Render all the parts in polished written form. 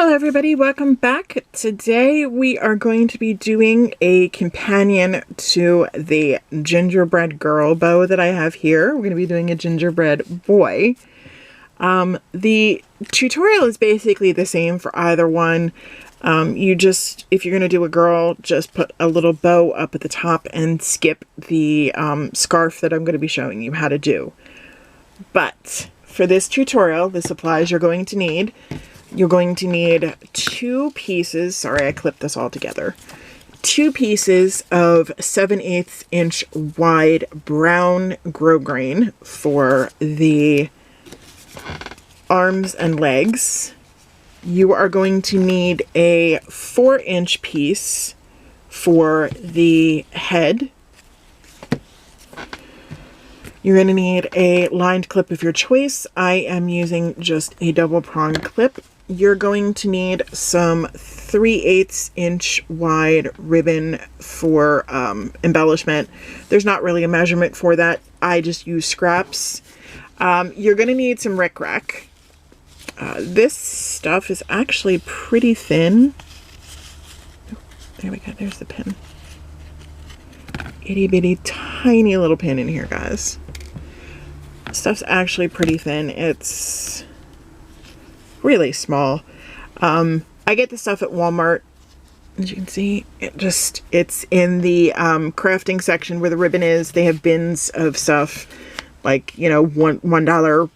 Hello everybody, welcome back. Today we are going to be doing a companion to the gingerbread girl bow that I have here. We're going to be doing a gingerbread boy. The tutorial is basically the same for either one. If you're going to do a girl, just put a little bow up at the top and skip the scarf that I'm going to be showing you how to do. But for this tutorial, the supplies you're going to need two pieces, sorry I clipped this all together, two pieces of 7/8 inch wide brown grosgrain for the arms and legs. You are going to need a 4-inch piece for the head. You're going to need a lined clip of your choice. I am using just a double prong clip. You're going to need some 3/8 inch wide ribbon for embellishment. There's not really a measurement for that. I just use scraps. You're going to need some rickrack. This stuff is actually pretty thin. Oh, there we go. There's the pin. Itty bitty tiny little pin in here, guys. Stuff's actually pretty thin. It's really small. I get the stuff at Walmart. As you can see, it's in the crafting section where the ribbon is. They have bins of stuff like, you know, $1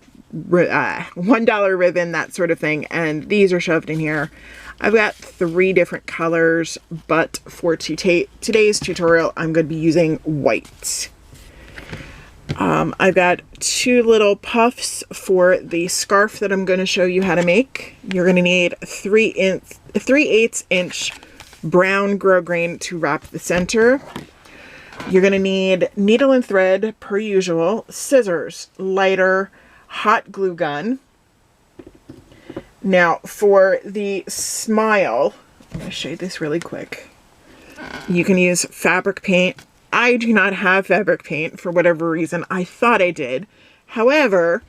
ribbon, that sort of thing. And these are shoved in here. I've got 3 different colors, but for today's tutorial, I'm going to be using white. I've got 2 little puffs for the scarf that I'm going to show you how to make. You're going to need 3/8 inch brown grosgrain to wrap the center. You're going to need needle and thread per usual, scissors, lighter, hot glue gun. Now for the smile, I'm going to show you this really quick. You can use fabric paint. I do not have fabric paint for whatever reason. I thought I did. However,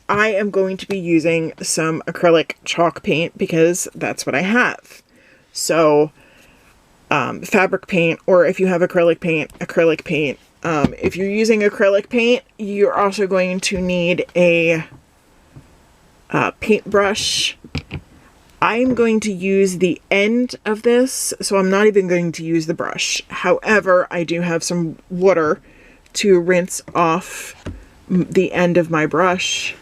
I am going to be using some acrylic chalk paint because that's what I have. So, fabric paint, or if you have acrylic paint, acrylic paint. If you're using acrylic paint, you're also going to need a paintbrush. I'm going to use the end of this, so I'm not even going to use the brush. However, I do have some water to rinse off the end of my brush.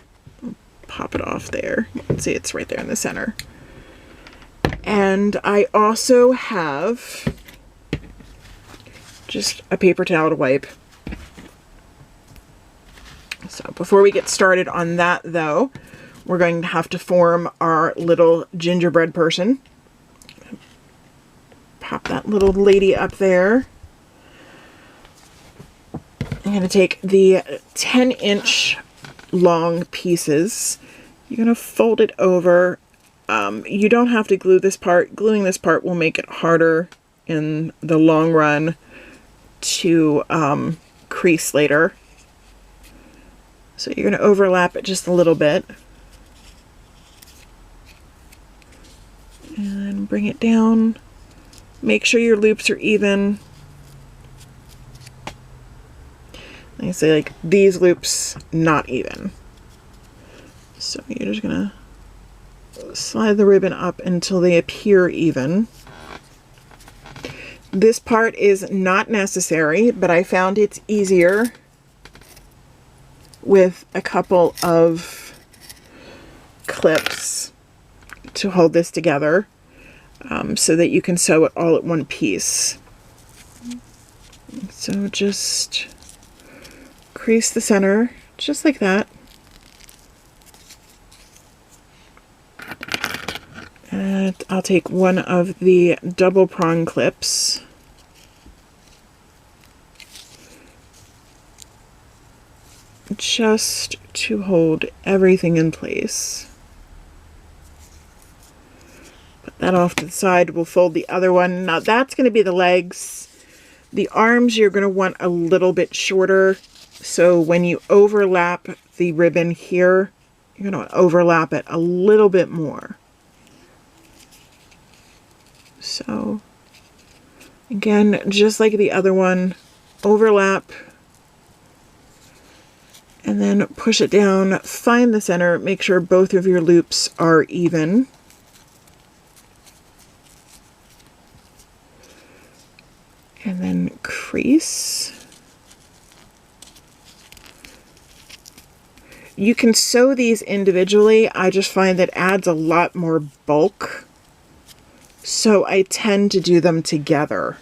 Pop it off there. You can see it's right there in the center. And I also have just a paper towel to wipe. So before we get started on that though, we're going to have to form our little gingerbread person. Pop that little lady up there. I'm going to take the 10-inch long pieces. You're going to fold it over. You don't have to glue this part. Gluing this part will make it harder in the long run to crease later. So you're going to overlap it just a little bit. And bring it down. Make sure your loops are even. Like I say, like these loops, not even. So you're just gonna slide the ribbon up until they appear even. This part is not necessary, but I found it's easier with a couple of clips to hold this together, so that you can sew it all at one piece. So just crease the center just like that. And I'll take one of the double prong clips. Just to hold everything in place. Put that off to the side. We'll fold the other one. Now that's going to be the legs. The arms you're going to want a little bit shorter. So when you overlap the ribbon here, you're going to overlap it a little bit more. So again, just like the other one, overlap and then push it down, find the center, make sure both of your loops are even. And then crease. You can sew these individually. I just find that adds a lot more bulk. So I tend to do them together.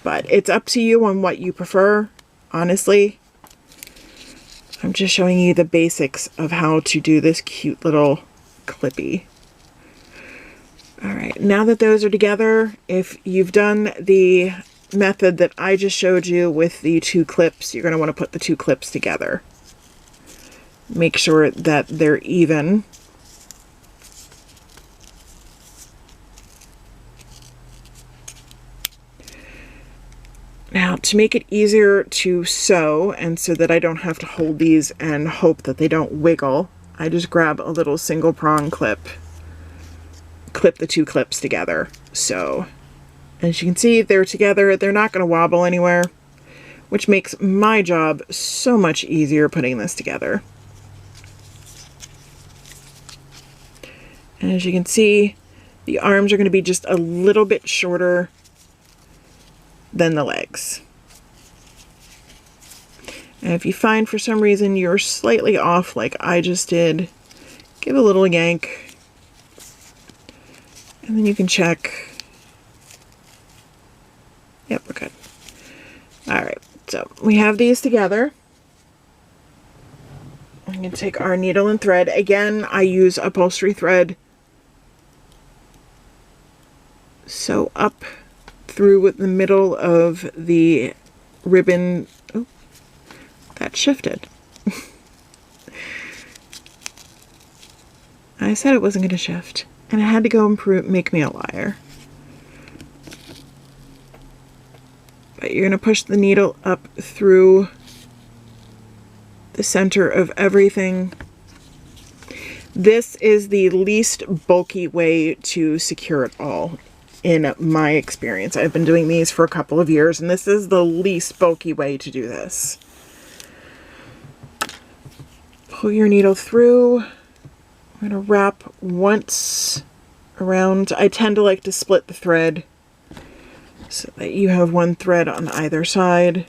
But it's up to you on what you prefer, honestly. I'm just showing you the basics of how to do this cute little clippy. All right, now that those are together, if you've done the method that I just showed you with the 2 clips, you're going to want to put the 2 clips together. Make sure that they're even. Now, to make it easier to sew, and so that I don't have to hold these and hope that they don't wiggle, I just grab a little single prong clip, clip the 2 clips together. So, as you can see, they're together. They're not going to wobble anywhere, which makes my job so much easier putting this together. And as you can see, the arms are going to be just a little bit shorter than the legs. And if you find for some reason you're slightly off like I just did, give a little yank and then you can check. Yep, we're good. All right, so we have these together. I'm going to take our needle and thread. Again, I use upholstery thread. Sew up through the middle of the ribbon. Oh, that shifted. I said it wasn't going to shift, and it had to go and make me a liar. But you're going to push the needle up through the center of everything. This is the least bulky way to secure it all. In my experience, I've been doing these for a couple of years, and this is the least bulky way to do this. Pull your needle through. I'm going to wrap once around. I tend to like to split the thread so that you have one thread on either side.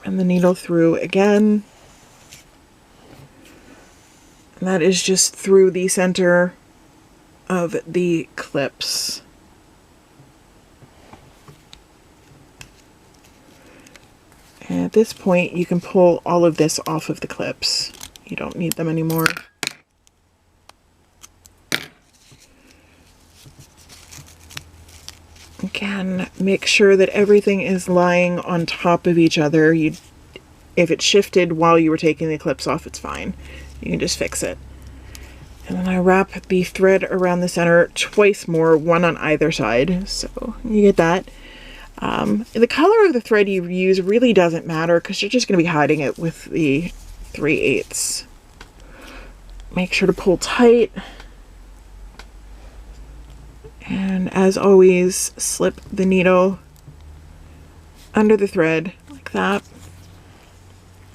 And the needle through again. And that is just through the center of the clips. And at this point, you can pull all of this off of the clips. You don't need them anymore. Again, make sure that everything is lying on top of each other. If it shifted while you were taking the clips off, it's fine. You can just fix it. And then I wrap the thread around the center twice more, one on either side. So you get that. The color of the thread you use really doesn't matter because you're just going to be hiding it with the 3/8. Make sure to pull tight. And as always, slip the needle under the thread like that.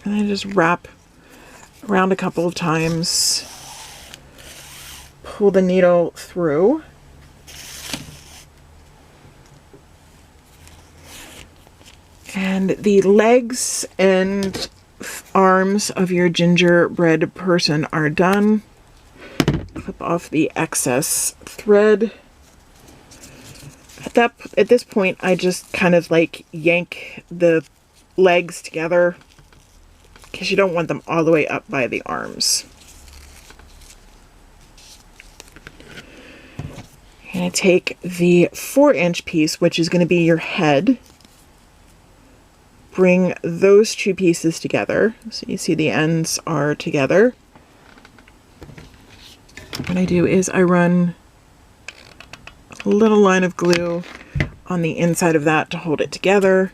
And then just wrap around a couple of times. Pull the needle through. And the legs and arms of your gingerbread person are done. Clip off the excess thread. At this point, I just kind of like yank the legs together because you don't want them all the way up by the arms. I'm going to take the 4-inch piece, which is going to be your head. Bring those 2 pieces together. So you see the ends are together. What I do is I run a little line of glue on the inside of that to hold it together.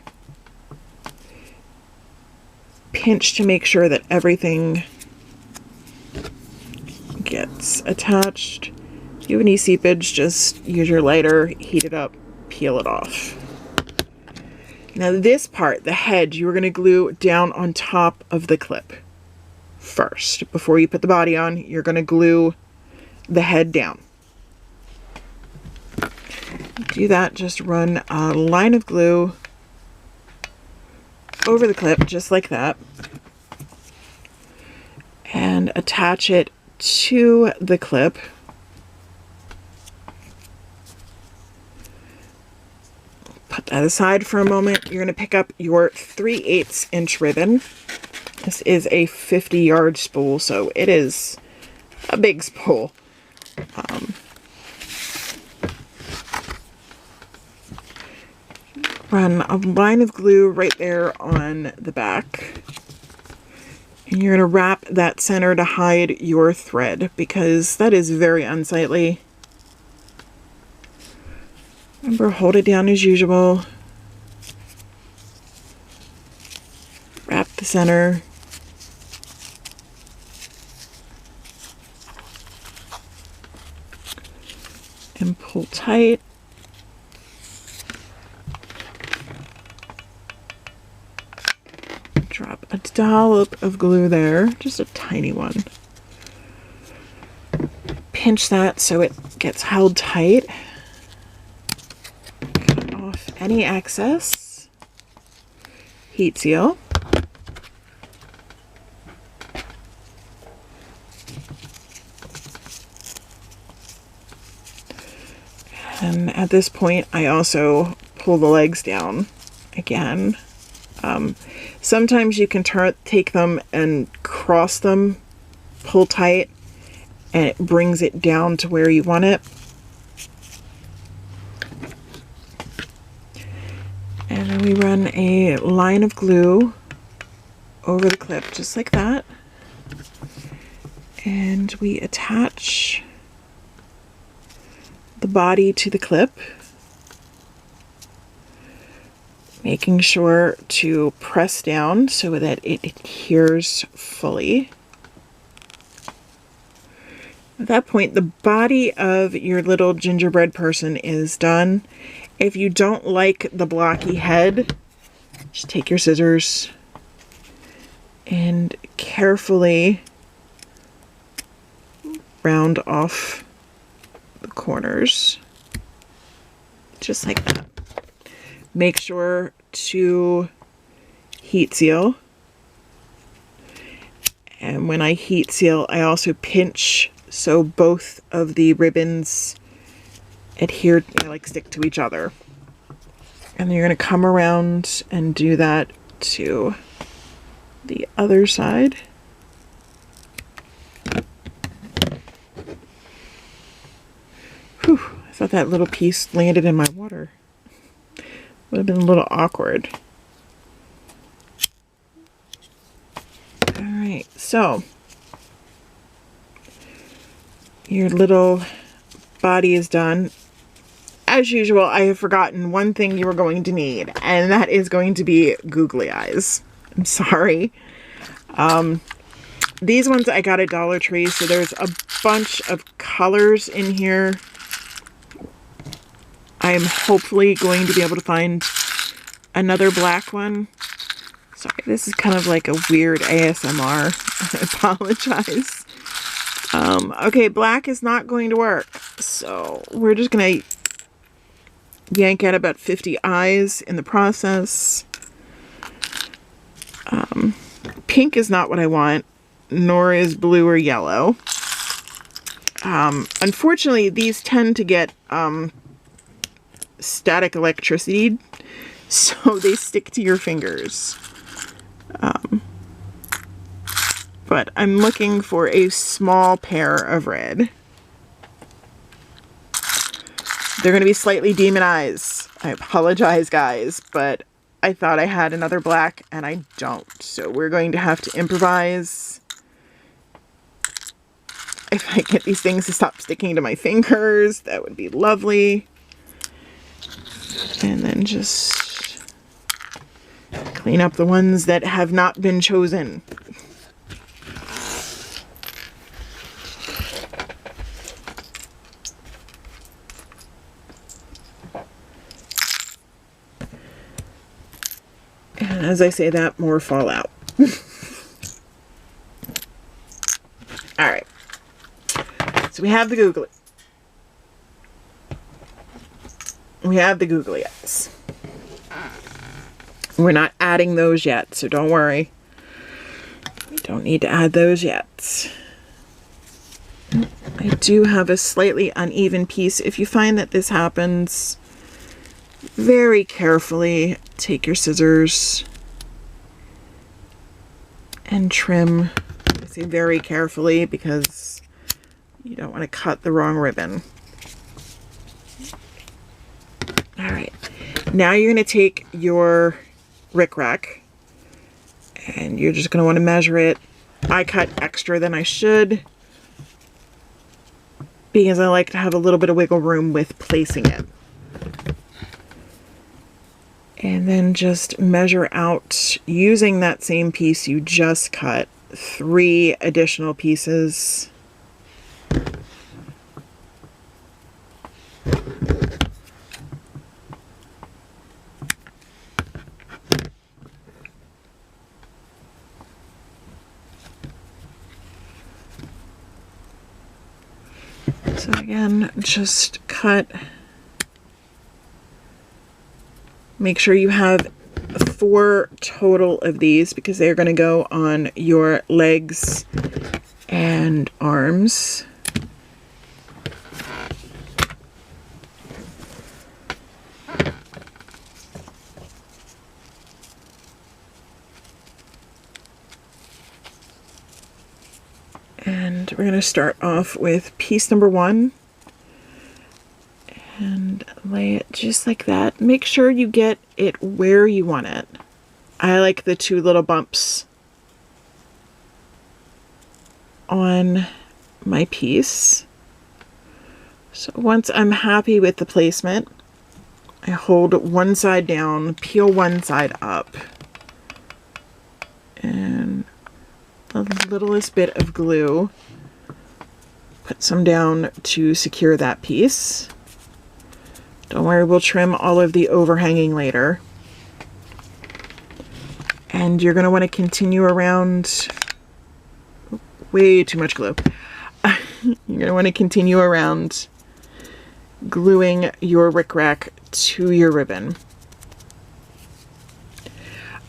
Pinch to make sure that everything gets attached. If you have any seepage, just use your lighter, heat it up, peel it off. Now this part, the head, you're going to glue down on top of the clip first. Before you put the body on, you're going to glue the head down. Do that, just run a line of glue over the clip, just like that, and attach it to the clip. Put that aside for a moment. You're going to pick up your 3/8 inch ribbon. This is a 50-yard spool, so it is a big spool. Run a line of glue right there on the back. And you're going to wrap that center to hide your thread, because that is very unsightly. Remember, hold it down as usual. Wrap the center. And pull tight. Drop a dollop of glue there, just a tiny one. Pinch that so it gets held tight. Cut off any excess. Heat seal. And at this point, I also pull the legs down again. Sometimes you can take them and cross them, pull tight, and it brings it down to where you want it. And then we run a line of glue over the clip, just like that. And we attach the body to the clip, making sure to press down so that it adheres fully. At that point, the body of your little gingerbread person is done. If you don't like the blocky head, just take your scissors and carefully round off the corners, just like that. Make sure to heat seal. And when I heat seal, I also pinch so both of the ribbons adhere, like stick to each other. And then you're going to come around and do that to the other side. Whew, I thought that little piece landed in my water. Would have been a little awkward. Alright, so your little body is done. As usual, I have forgotten one thing you are going to need, and that is going to be googly eyes. I'm sorry. These ones I got at Dollar Tree, so there's a bunch of colors in here. I am hopefully going to be able to find another black one. Sorry, this is kind of like a weird ASMR. I apologize. Okay, black is not going to work. So we're just going to yank out about 50 eyes in the process. Pink is not what I want, nor is blue or yellow. Unfortunately, these tend to get static electricity, so they stick to your fingers. But I'm looking for a small pair of red. They're going to be slightly demon eyes. I apologize, guys, but I thought I had another black and I don't. So we're going to have to improvise. If I get these things to stop sticking to my fingers, that would be lovely. And then just clean up the ones that have not been chosen. And as I say that, more fall out. All right. So we have the googly. We have the googly eyes. We're not adding those yet, so don't worry. We don't need to add those yet. I do have a slightly uneven piece. If you find that this happens, very carefully take your scissors and trim. I say very carefully because you don't want to cut the wrong ribbon. All right, now you're going to take your rickrack and you're just going to want to measure it. I cut extra than I should because I like to have a little bit of wiggle room with placing it. And then just measure out, using that same piece you just cut, 3 additional pieces. So again, just cut. Make sure you have 4 total of these because they're going to go on your legs and arms. And we're going to start off with piece number 1 and lay it just like that. Make sure you get it where you want it. I like the 2 little bumps on my piece. So once I'm happy with the placement, I hold one side down, peel one side up, and the littlest bit of glue, put some down to secure that piece. Don't worry, we'll trim all of the overhanging later. And you're going to want to continue around, way too much glue. You're going to want to continue around gluing your rickrack to your ribbon.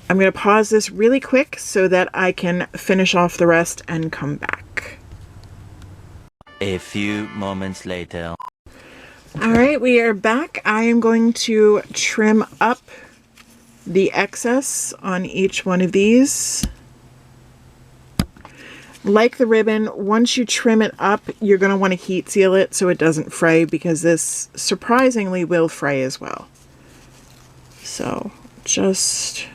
I'm going to pause this really quick so that I can finish off the rest and come back. A few moments later. All right, we are back. I am going to trim up the excess on each one of these. Like the ribbon, once you trim it up, you're going to want to heat seal it so it doesn't fray, because this surprisingly will fray as well. So just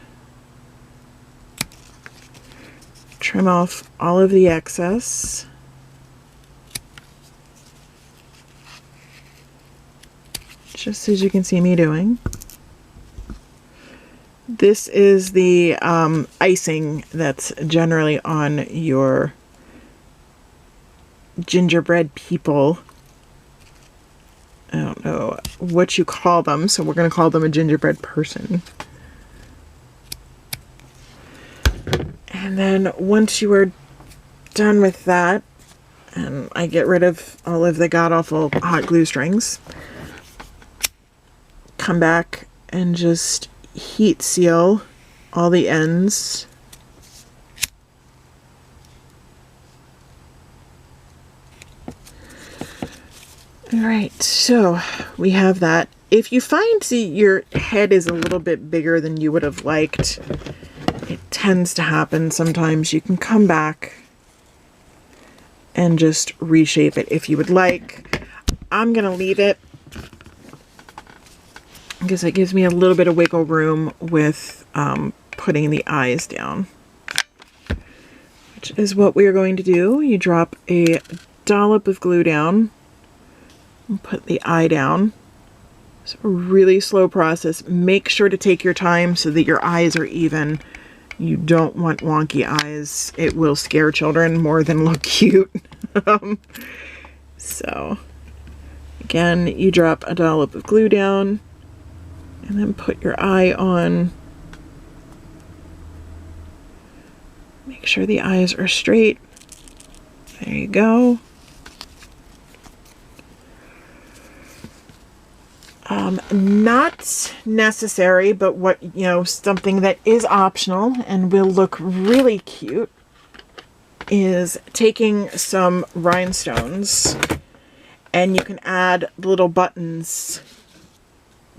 trim off all of the excess. Just as you can see me doing. This is the icing that's generally on your gingerbread people. I don't know what you call them, so we're going to call them a gingerbread person. And then once you are done with that, and I get rid of all of the god-awful hot glue strings, come back and just heat seal all the ends. All right, so we have that. If you find your head is a little bit bigger than you would have liked, it tends to happen sometimes. You can come back and just reshape it if you would like. I'm gonna leave it because it gives me a little bit of wiggle room with putting the eyes down, which is what we are going to do. You drop a dollop of glue down and put the eye down. It's a really slow process. Make sure to take your time so that your eyes are even. You don't want wonky eyes. It will scare children more than look cute. So again, you drop a dollop of glue down and then put your eye on sure the eyes are straight. There you go. Not necessary, but what, you know, something that is optional and will look really cute is taking some rhinestones, and you can add little buttons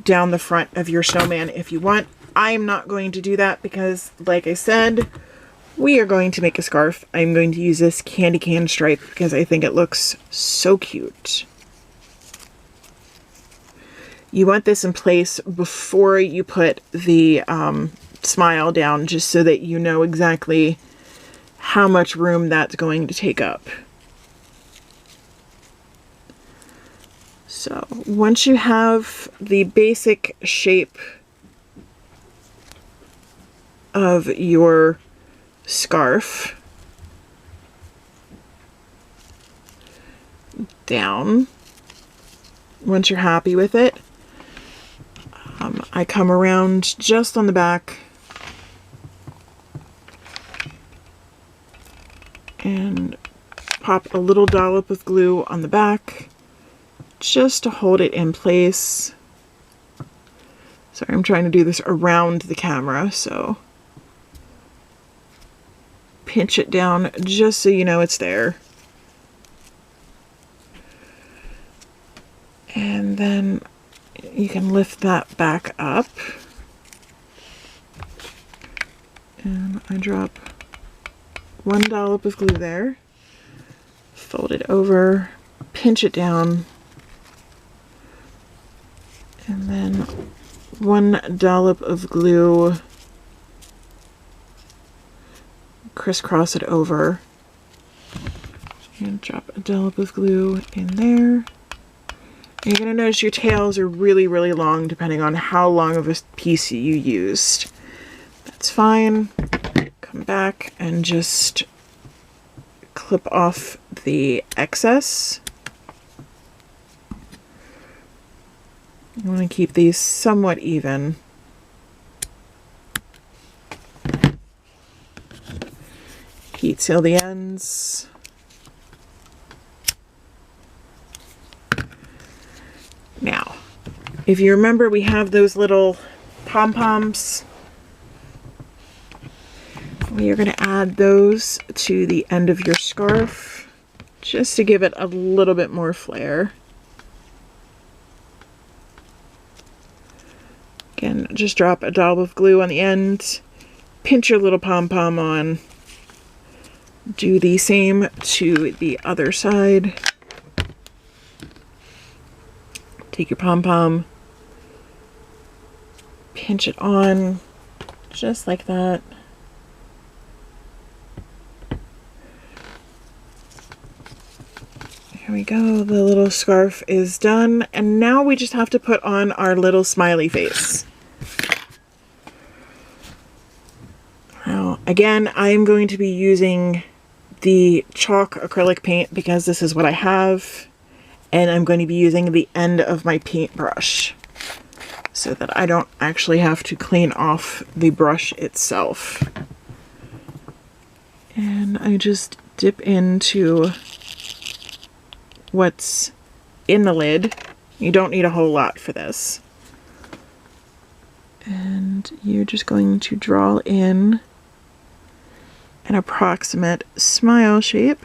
down the front of your snowman if you want. I'm not going to do that because, like I said, we are going to make a scarf. I'm going to use this candy cane stripe because I think it looks so cute. You want this in place before you put the smile down, just so that you know exactly how much room that's going to take up. So once you have the basic shape of your scarf down, once you're happy with it, I come around just on the back and pop a little dollop of glue on the back just to hold it in place. Sorry, I'm trying to do this around the camera, so pinch it down just so you know it's there. And then you can lift that back up. And I drop one dollop of glue there. Fold it over, pinch it down, and then one dollop of glue, crisscross it over, and drop a dollop of glue in there. You're going to notice your tails are really, really long depending on how long of a piece you used. That's fine. Come back and just clip off the excess. You want to keep these somewhat even. Heat seal the ends. Now, if you remember, we have those little pom-poms. We are going to add those to the end of your scarf just to give it a little bit more flair. Again, just drop a dollop of glue on the end, pinch your little pom-pom on. Do the same to the other side. Take your pom-pom, pinch it on, just like that. Here we go, the little scarf is done, and now we just have to put on our little smiley face. Now, again, I am going to be using the chalk acrylic paint because this is what I have. And I'm going to be using the end of my paintbrush so that I don't actually have to clean off the brush itself. And I just dip into what's in the lid. You don't need a whole lot for this. And you're just going to draw in an approximate smile shape.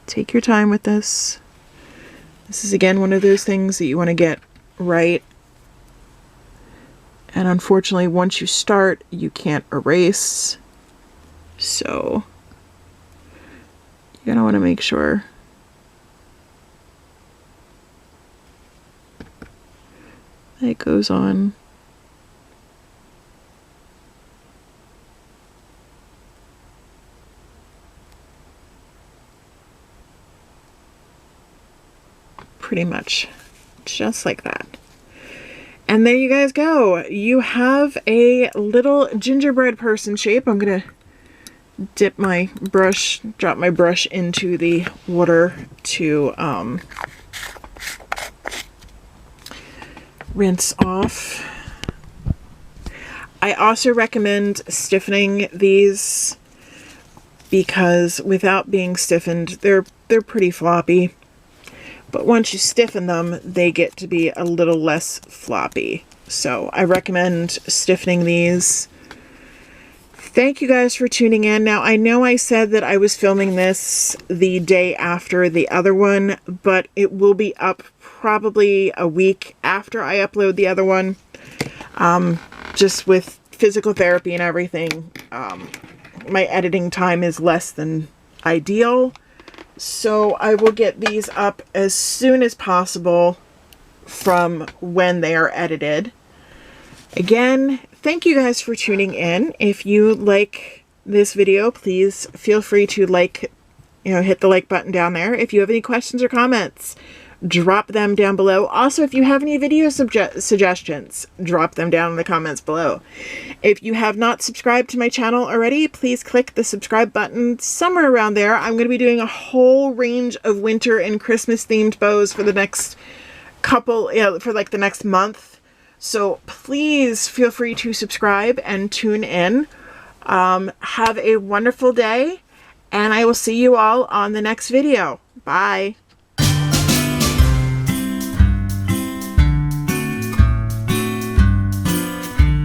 Take your time with this. This is again one of those things that you want to get right. And unfortunately, once you start, you can't erase. So you're gonna want to make sure that it goes on. Pretty much just like that. And there you guys go. You have a little gingerbread person shape. I'm gonna drop my brush into the water to rinse off. I also recommend stiffening these because without being stiffened, they're pretty floppy. But once you stiffen them, they get to be a little less floppy. So I recommend stiffening these. Thank you guys for tuning in. Now, I know I said that I was filming this the day after the other one, but it will be up probably a week after I upload the other one. Just with physical therapy and everything, my editing time is less than ideal. So I will get these up as soon as possible from when they are edited. Again, thank you guys for tuning in. If you like this video, please feel free to hit the like button down there. If you have any questions or comments, drop them down below. Also, if you have any video suggestions, drop them down in the comments below. If you have not subscribed to my channel already, please click the subscribe button somewhere around there. I'm going to be doing a whole range of winter and Christmas themed bows for the next the next month. So please feel free to subscribe and tune in. Have a wonderful day, and I will see you all on the next video. Bye.